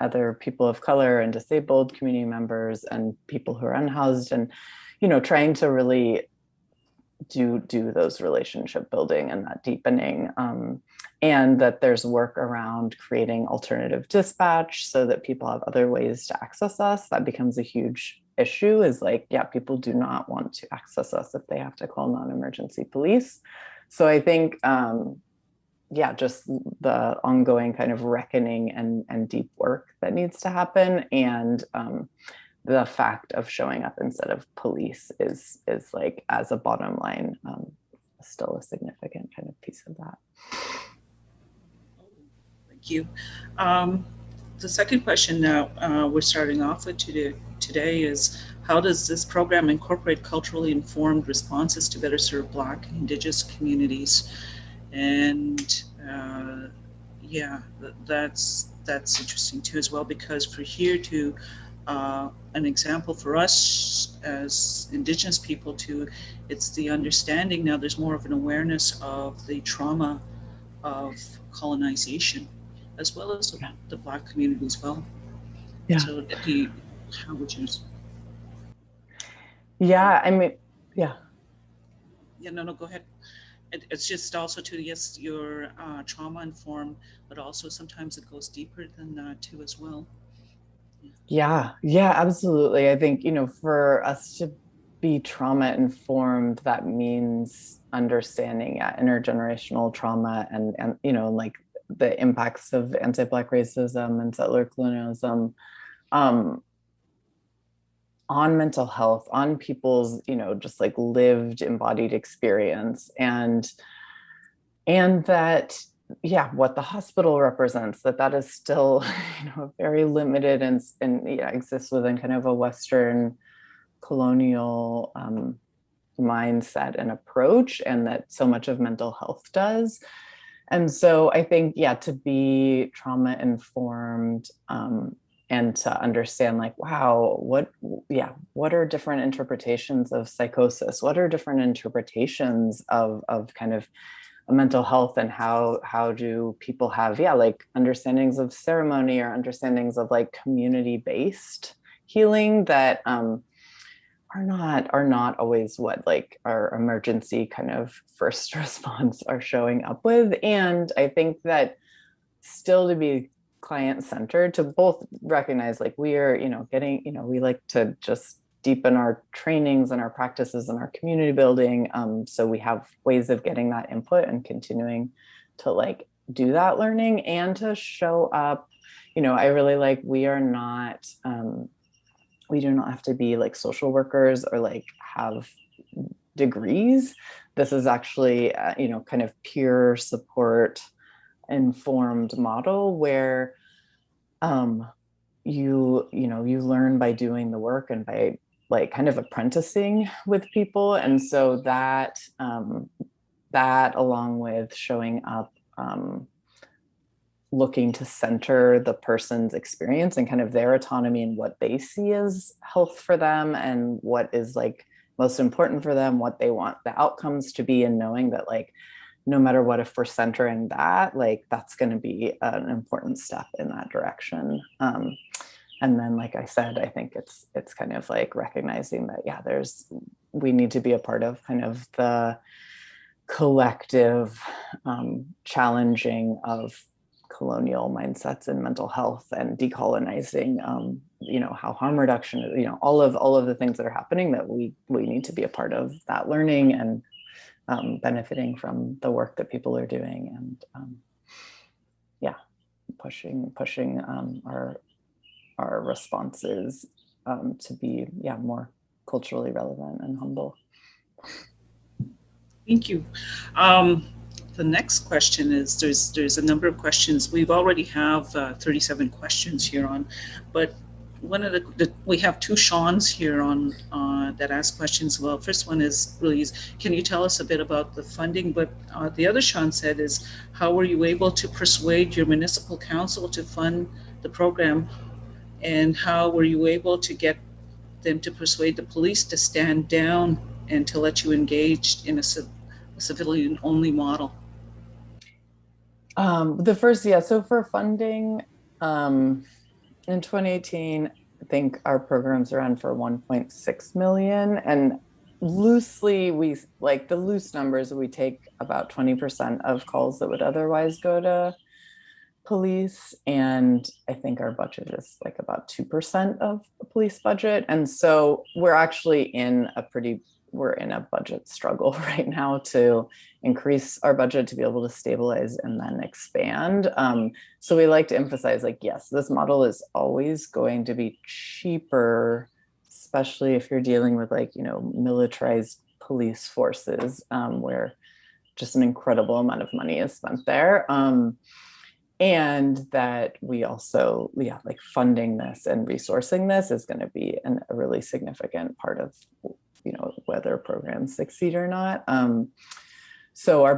other people of color and disabled community members and people who are unhoused, and, you know, trying to really do those relationship building and that deepening, and that there's work around creating alternative dispatch so that people have other ways to access us. That becomes a huge issue is like, yeah, people do not want to access us if they have to call non-emergency police. So I think, yeah, just the ongoing kind of reckoning and deep work that needs to happen. And the fact of showing up instead of police is like, as a bottom line, still a significant kind of piece of that. Thank you. The second question now we're starting off with today is, how does this program incorporate culturally informed responses to better serve Black and Indigenous communities? And yeah, that's interesting too as well, because for here to an example for us as Indigenous people too, it's the understanding now there's more of an awareness of the trauma of colonization, as well as the Black community as well. Yeah. So how would you? Yeah, I mean, yeah. Yeah, no, go ahead. It's just also too, yes, you're trauma informed, but also sometimes it goes deeper than that too as well. Yeah, absolutely. I think, for us to be trauma informed, that means understanding intergenerational trauma and like the impacts of anti-Black racism and settler colonialism on mental health, on people's, just like lived embodied experience, and that, yeah, what the hospital represents, that is still, very limited and yeah, exists within kind of a Western colonial mindset and approach, and that so much of mental health does. And so I think, yeah, to be trauma informed and to understand like, wow, what are different interpretations of psychosis? What are different interpretations of kind of mental health, and how do people have, yeah, like understandings of ceremony or understandings of like community-based healing that are not always what like our emergency kind of first response are showing up with. And I think that still to be client-centered, to both recognize like we are, getting, we like to just deepen our trainings and our practices and our community building. So we have ways of getting that input and continuing to like do that learning and to show up. I really like, we are not, we do not have to be like social workers or like have degrees. This is actually, kind of peer support informed model where you learn by doing the work and by like kind of apprenticing with people. And so that along with showing up, looking to center the person's experience and kind of their autonomy and what they see as health for them and what is like most important for them, what they want the outcomes to be, and knowing that like no matter what, if we're centering that, like that's going to be an important step in that direction. And then, like I said, I think it's kind of like recognizing that, yeah, we need to be a part of kind of the collective challenging of colonial mindsets in mental health and decolonizing, how harm reduction, all of the things that are happening, that we need to be a part of that learning and benefiting from the work that people are doing, and yeah, pushing our responses to be, yeah, more culturally relevant and humble. Thank you. The next question is, there's a number of questions. We've already have 37 questions here on, but one of we have two Seans here on that ask questions. Well, first one is really, can you tell us a bit about the funding? But the other Sean said is, how were you able to persuade your municipal council to fund the program? And how were you able to get them to persuade the police to stand down and to let you engage in a civilian-only model? The first, yeah, so for funding, in 2018, I think our programs ran for 1.6 million. And loosely, we like the loose numbers, we take about 20% of calls that would otherwise go to police, and I think our budget is like about 2% of the police budget. And so we're actually we're in a budget struggle right now to increase our budget to be able to stabilize and then expand. So we like to emphasize, like, yes, this model is always going to be cheaper, especially if you're dealing with, like, militarized police forces, where just an incredible amount of money is spent there. And that we also, like, funding this and resourcing this is going to be a really significant part of, whether programs succeed or not. So our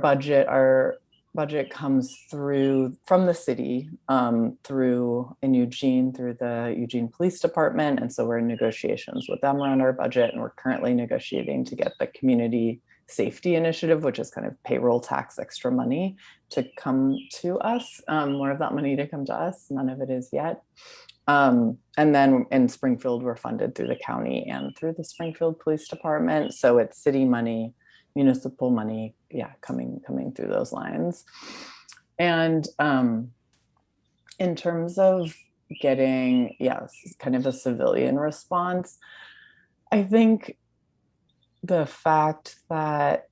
budget comes from the city, through the Eugene Police Department. And so we're in negotiations with them around our budget. And we're currently negotiating to get the Community Safety Initiative, which is kind of payroll tax extra money, to come to us, more of that money to come to us. None of it is yet. And then in Springfield, we're funded through the county and through the Springfield Police Department. So it's city money, municipal money, coming through those lines. And in terms of getting, kind of a civilian response, I think the fact that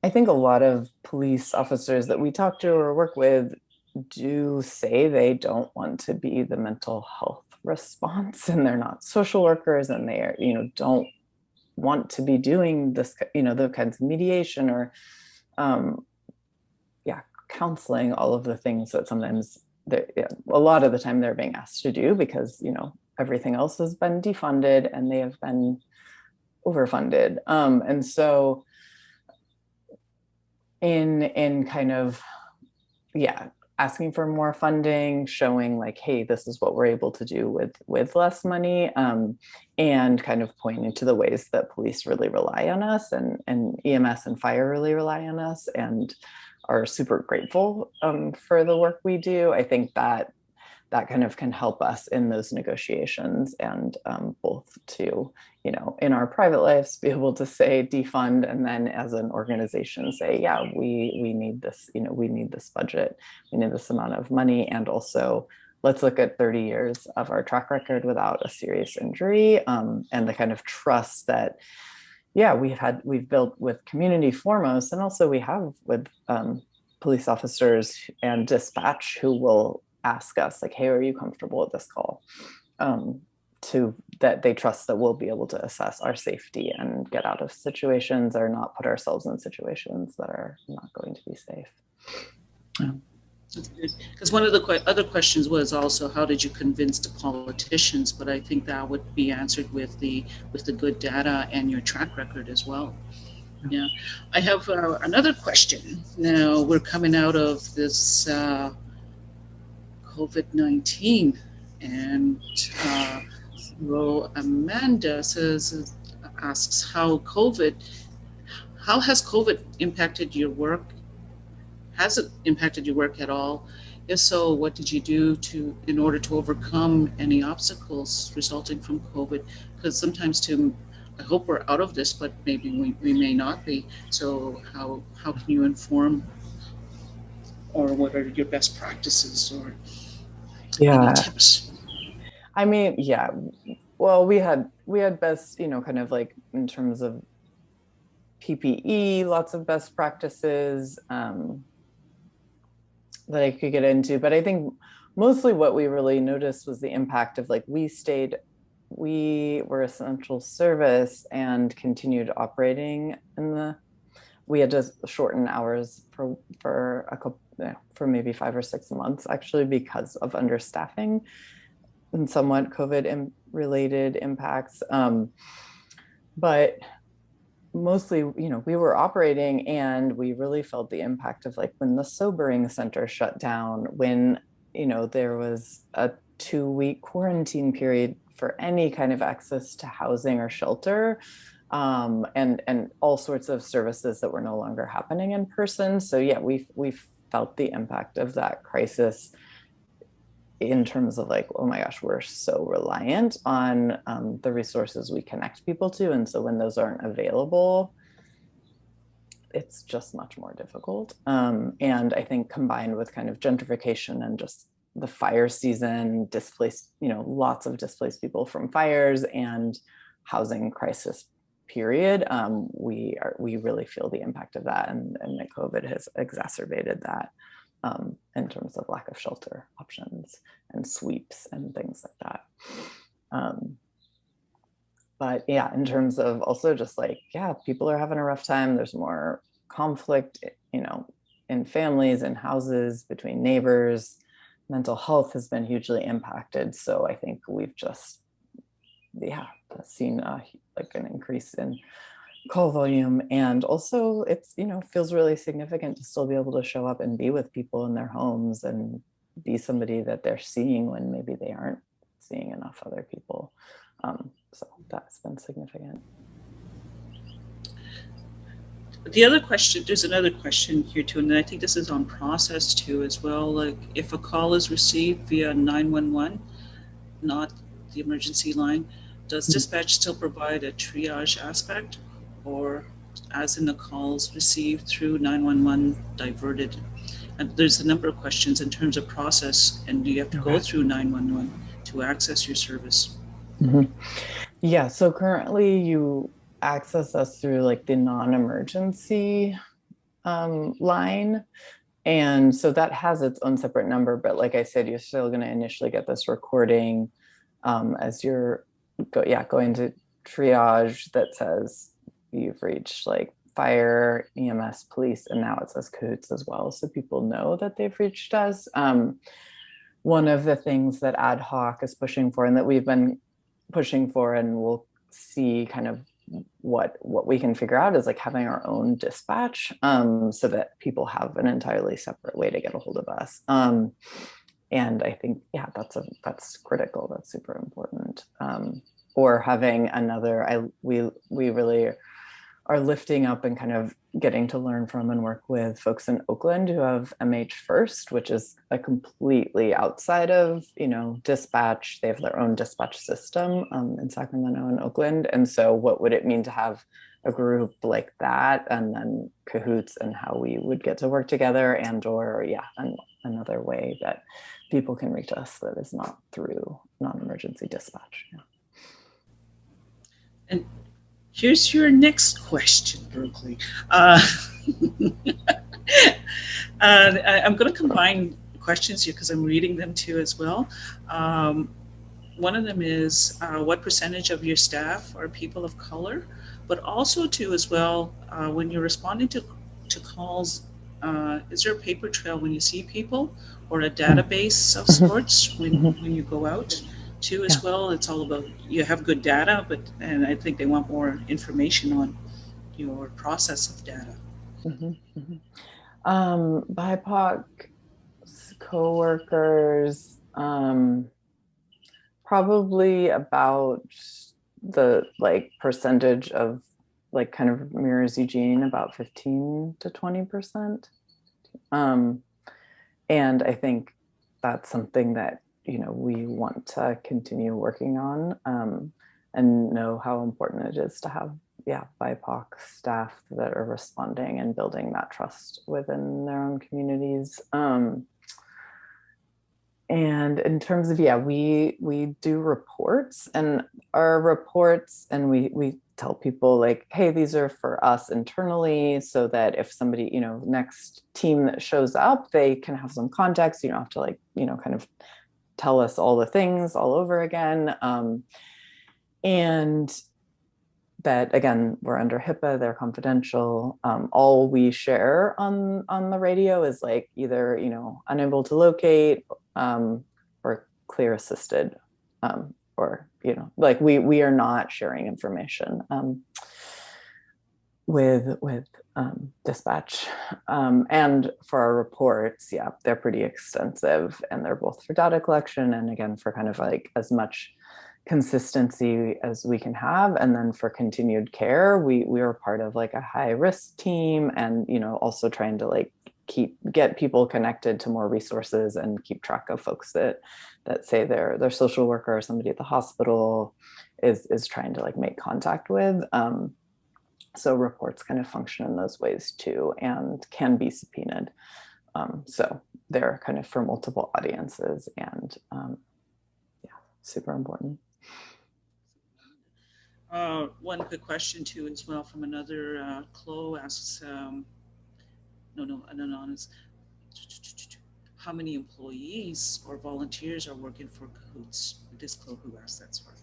I think a lot of police officers that we talk to or work with do say they don't want to be the mental health response, and they're not social workers, and they are, don't want to be doing this, the kinds of mediation or counseling, all of the things that sometimes a lot of the time they're being asked to do because, everything else has been defunded and they have been overfunded. And so in kind of, asking for more funding, showing like, hey, this is what we're able to do with less money, and kind of pointing to the ways that police really rely on us, and EMS and fire really rely on us and are super grateful for the work we do. I think that kind of can help us in those negotiations, and both to, in our private lives, be able to say defund, and then as an organization say, we need this, we need this budget, we need this amount of money, and also let's look at 30 years of our track record without a serious injury, and the kind of trust that we've built with community foremost, and also we have with police officers and dispatch who will ask us like, hey, are you comfortable with this call? To that they trust that we'll be able to assess our safety and get out of situations, or not put ourselves in situations that are not going to be safe. That's good. Because one of the other questions was also, how did you convince the politicians? But I think that would be answered with the good data and your track record as well. Yeah, I have another question. Now we're coming out of this COVID-19, and Amanda asks how has COVID impacted your work? Has it impacted your work at all? If so, what did you do in order to overcome any obstacles resulting from COVID? Because sometimes I hope we're out of this, but maybe we may not be. So how can you inform, or what are your best practices, or any tips? I mean, well, we had best, kind of like in terms of PPE, lots of best practices that I could get into. But I think mostly what we really noticed was the impact of, like, we were essential service and continued operating we had to shorten hours for a couple, for maybe 5 or 6 months, actually, because of understaffing and somewhat COVID related impacts. But mostly, we were operating, and we really felt the impact of, like, when the sobering center shut down, when, there was a 2-week quarantine period for any kind of access to housing or shelter, and all sorts of services that were no longer happening in person. So we felt the impact of that crisis in terms of, like, oh my gosh, we're so reliant on the resources we connect people to. And so when those aren't available, it's just much more difficult. And I think combined with kind of gentrification and just the fire season, displaced, lots of displaced people from fires and housing crisis period, we really feel the impact of that, and that COVID has exacerbated that in terms of lack of shelter options and sweeps and things like that. But yeah, in terms of also just people are having a rough time. There's more conflict, in families and houses, between neighbors. Mental health has been hugely impacted. So I think we've just, seen an increase in call volume. And also it's, feels really significant to still be able to show up and be with people in their homes and be somebody that they're seeing when maybe they aren't seeing enough other people. So that's been significant. The other question, there's another question here too, and I think this is on process too as well. Like if a call is received via 911, not the emergency line, does dispatch still provide a triage aspect, or as in the calls received through 911 diverted? And there's a number of questions in terms of process, and do you have to go through 911 to access your service? Mm-hmm. Yeah, so currently you access us through the non-emergency line. And so that has its own separate number, but like I said, you're still going to initially get this recording as you're going to triage that says you've reached fire, EMS, police, and now it says CAHOOTS as well. So people know that they've reached us. One of the things that ad hoc is pushing for, and that we've been pushing for, and we'll see kind of what we can figure out, is having our own dispatch, so that people have an entirely separate way to get a hold of us. And I think, that's critical. That's super important. Or having another, we really are lifting up and kind of getting to learn from and work with folks in Oakland who have MH First, which is a completely outside of, dispatch. They have their own dispatch system in Sacramento and Oakland. And so what would it mean to have a group like that, and then CAHOOTS, and how we would get to work together, and another way that people can reach us that is not through non-emergency dispatch. Yeah. And here's your next question, Berkley. I'm going to combine questions here because I'm reading them too as well. One of them is, what percentage of your staff are people of color? But also too as well, when you're responding to calls, is there a paper trail when you see people, or a database of sorts when you go out? Too as well, it's all about, you have good data, and I think they want more information on your process of data. BIPOC coworkers, probably about the percentage of kind of mirrors Eugene, about 15 to 20%. And I think that's something that we want to continue working on, and know how important it is to have BIPOC staff that are responding and building that trust within their own communities. And in terms of, we do reports, and our reports, and we tell people hey, these are for us internally, so that if somebody, next team that shows up, they can have some context. You don't have to kind of tell us all the things all over again. And that, again, we're under HIPAA, they're confidential. All we share on the radio is either, unable to locate, or clear assisted, or, we are not sharing information with dispatch. And for our reports, they're pretty extensive, and they're both for data collection, and again, for kind of as much consistency as we can have. And then for continued care, we are part of a high risk team, and also trying to get people connected to more resources, and keep track of folks that say their social worker or somebody at the hospital is trying to make contact with. So reports kind of function in those ways too, and can be subpoenaed. So they're kind of for multiple audiences, and yeah, super important. One quick question too, as well, from another Chloe asks, an anonymous, how many employees or volunteers are working for CAHOOTS? This Chloe who asked that sort.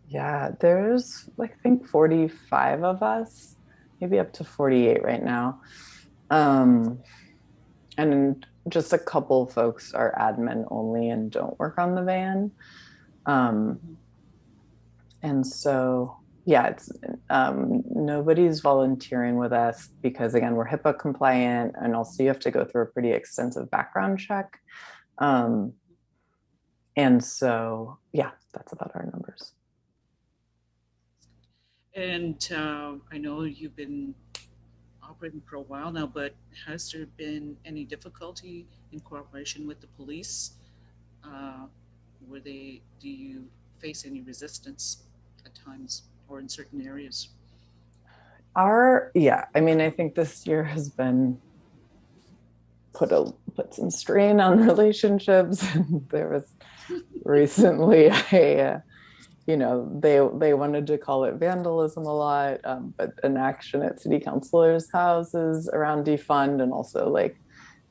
Yeah, there's like, I think 45 of us, maybe up to 48 right now. And just a couple folks are admin only and don't work on the van. Mm-hmm. And so, yeah, it's nobody's volunteering with us because, again, we're HIPAA compliant, and also you have to go through a pretty extensive background check. Um, and so, yeah, that's about our numbers. And I know you've been operating for a while now, but has there been any difficulty in cooperation with the police? Uh, do you face any resistance at times or in certain areas? Yeah, I mean, I think this year has been put some strain on relationships. There was recently they wanted to call it vandalism a lot, but an action at city councilors' houses around defund, and also like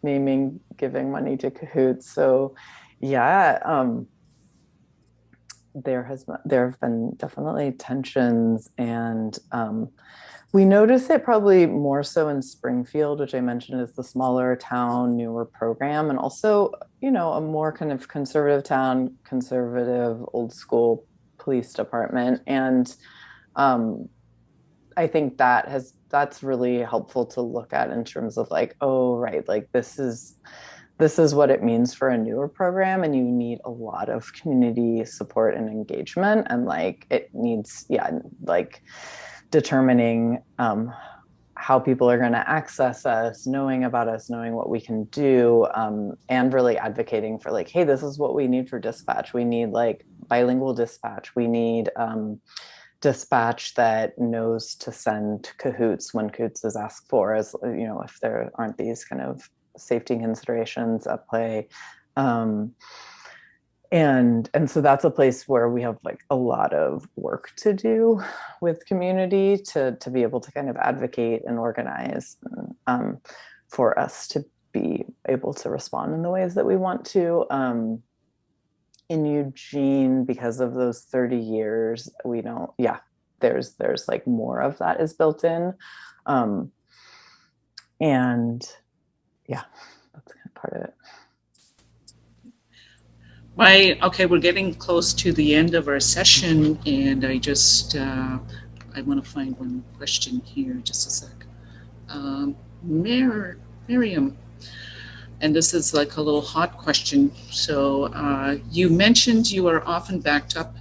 naming giving money to CAHOOTS. So yeah, there have been definitely tensions, and we notice it probably more so in Springfield, which I mentioned is the smaller town, newer program, and also, a more kind of conservative town, conservative, old school police department. And um, I think that's really helpful to look at in terms of like, oh, right, like this is what it means for a newer program, and you need a lot of community support and engagement, and like it needs, yeah, like determining how people are going to access us, knowing about us, knowing what we can do, and really advocating for like, hey, this is what we need for dispatch. We need like bilingual dispatch. We need dispatch that knows to send CAHOOTS when CAHOOTS is asked for, as if there aren't these kind of safety considerations at play. And so that's a place where we have like a lot of work to do with community to be able to kind of advocate and organize, for us to be able to respond in the ways that we want to. In Eugene, because of those 30 years, we don't, yeah, there's like more of that is built in. And yeah, that's kind of part of it. Okay, we're getting close to the end of our session, and I want to find one question here. Just a sec. Miriam, and this is like a little hot question. So you mentioned you are often backed up.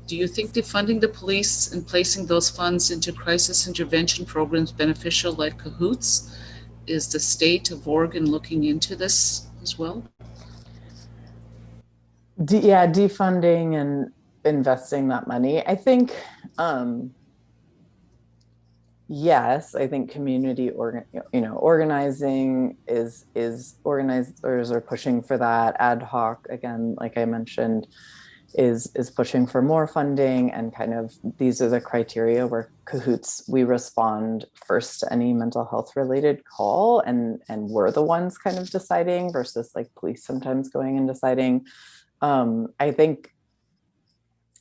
Do you think defunding the police and placing those funds into crisis intervention programs beneficial like CAHOOTS? Is the state of Oregon looking into this as well? Yeah, defunding and investing that money. I think, yes, I think community organizing is organizers are pushing for that. Ad hoc, again, like I mentioned, is pushing for more funding, and kind of these are the criteria where CAHOOTS, we respond first to any mental health related call, and we're the ones kind of deciding versus like police sometimes going and deciding. I think,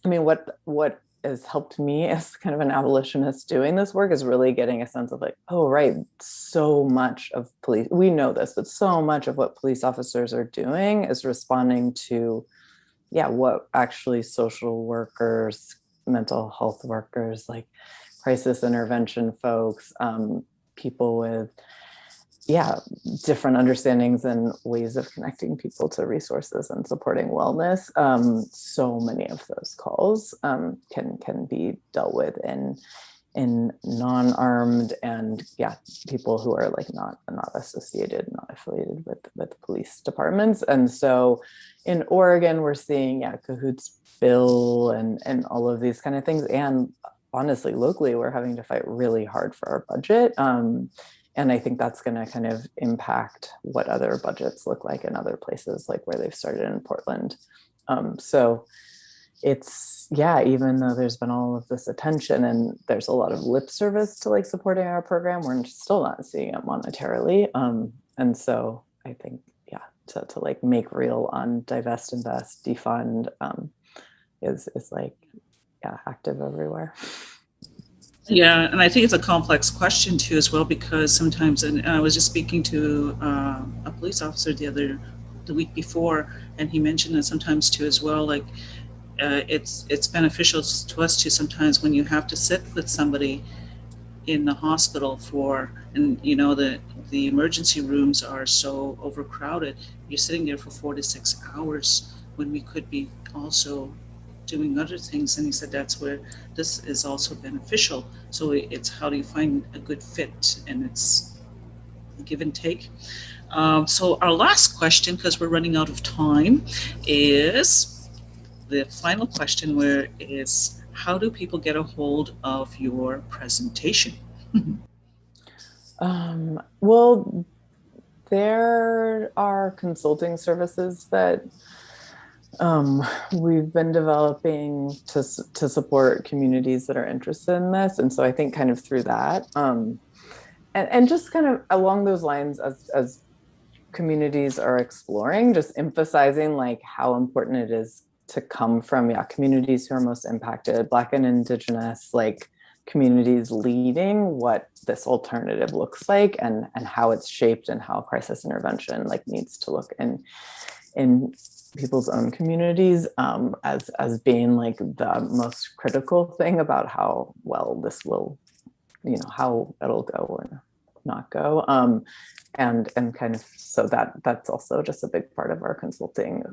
I mean, what has helped me as kind of an abolitionist doing this work is really getting a sense of like, oh, right, so much of police, we know this, but so much of what police officers are doing is responding to, yeah, what actually social workers, mental health workers, like crisis intervention folks, people with, yeah, different understandings and ways of connecting people to resources and supporting wellness. So many of those calls can be dealt with in non-armed, and yeah, people who are like not associated, not affiliated with police departments. And so in Oregon, we're seeing, yeah, CAHOOTS bill and all of these kind of things, and honestly, locally, we're having to fight really hard for our budget. And I think that's going to kind of impact what other budgets look like in other places, like where they've started in Portland. So it's, yeah, even though there's been all of this attention and there's a lot of lip service to like supporting our program, we're still not seeing it monetarily. And so I think, yeah, to like make real on divest, invest, defund is like, yeah, active everywhere. Yeah, and I think it's a complex question too as well, because sometimes, and I was just speaking to a police officer the week before, and he mentioned that sometimes too as well, like it's beneficial to us too sometimes when you have to sit with somebody in the hospital and you know the emergency rooms are so overcrowded. You're sitting there for 4 to 6 hours when we could be also doing other things, and he said that's where this is also beneficial. So it's how do you find a good fit, and it's give and take. So our last question, because we're running out of time, is the final question, where is how do people get a hold of your presentation? Well, there are consulting services that we've been developing to support communities that are interested in this. And so I think kind of through that, and just kind of along those lines, as communities are exploring, just emphasizing like how important it is to come from, yeah, communities who are most impacted, Black and Indigenous, like communities leading what this alternative looks like, and how it's shaped, and how crisis intervention like needs to look in people's own communities, as being like the most critical thing about how well this will, you know, how it'll go or not go. And kind of, so that's also just a big part of our consulting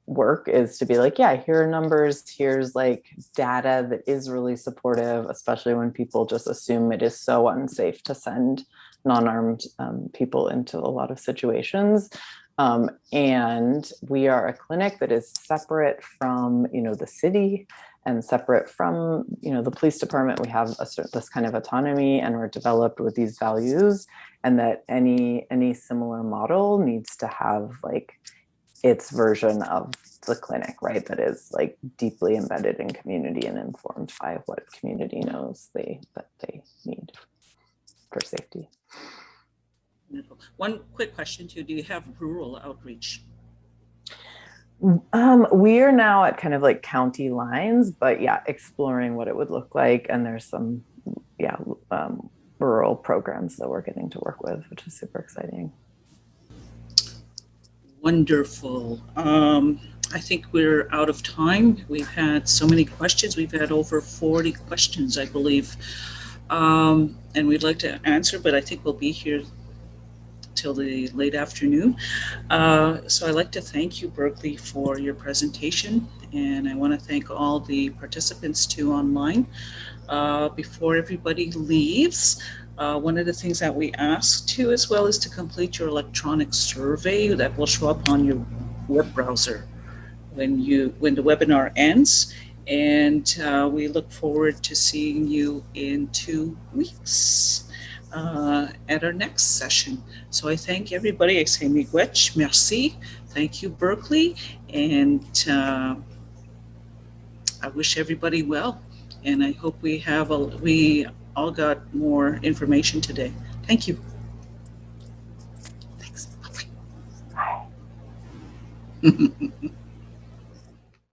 work, is to be like, yeah, here are numbers, here's like data that is really supportive, especially when people just assume it is so unsafe to send non-armed people into a lot of situations. And we are a clinic that is separate from, you know, the city, and separate from, you know, the police department. We have this kind of autonomy, and we're developed with these values, and that any similar model needs to have like its version of the clinic, right? That is like deeply embedded in community and informed by what community knows that they need for safety. One quick question too, do you have rural outreach? We are now at kind of like county lines, but yeah, exploring what it would look like. And there's some, yeah, rural programs that we're getting to work with, which is super exciting. Wonderful. I think we're out of time. We've had so many questions. We've had over 40 questions, I believe. And we'd like to answer, but I think we'll be here till the late afternoon. So I'd like to thank you, Berkley, for your presentation. And I want to thank all the participants too online. Before everybody leaves, one of the things that we ask too as well is to complete your electronic survey that will show up on your web browser when the webinar ends. And we look forward to seeing you in 2 weeks. At our next session. So I thank everybody. I say miigwech, merci. Thank you, Berkley. And I wish everybody well. And I hope we all got more information today. Thank you. Thanks. Bye.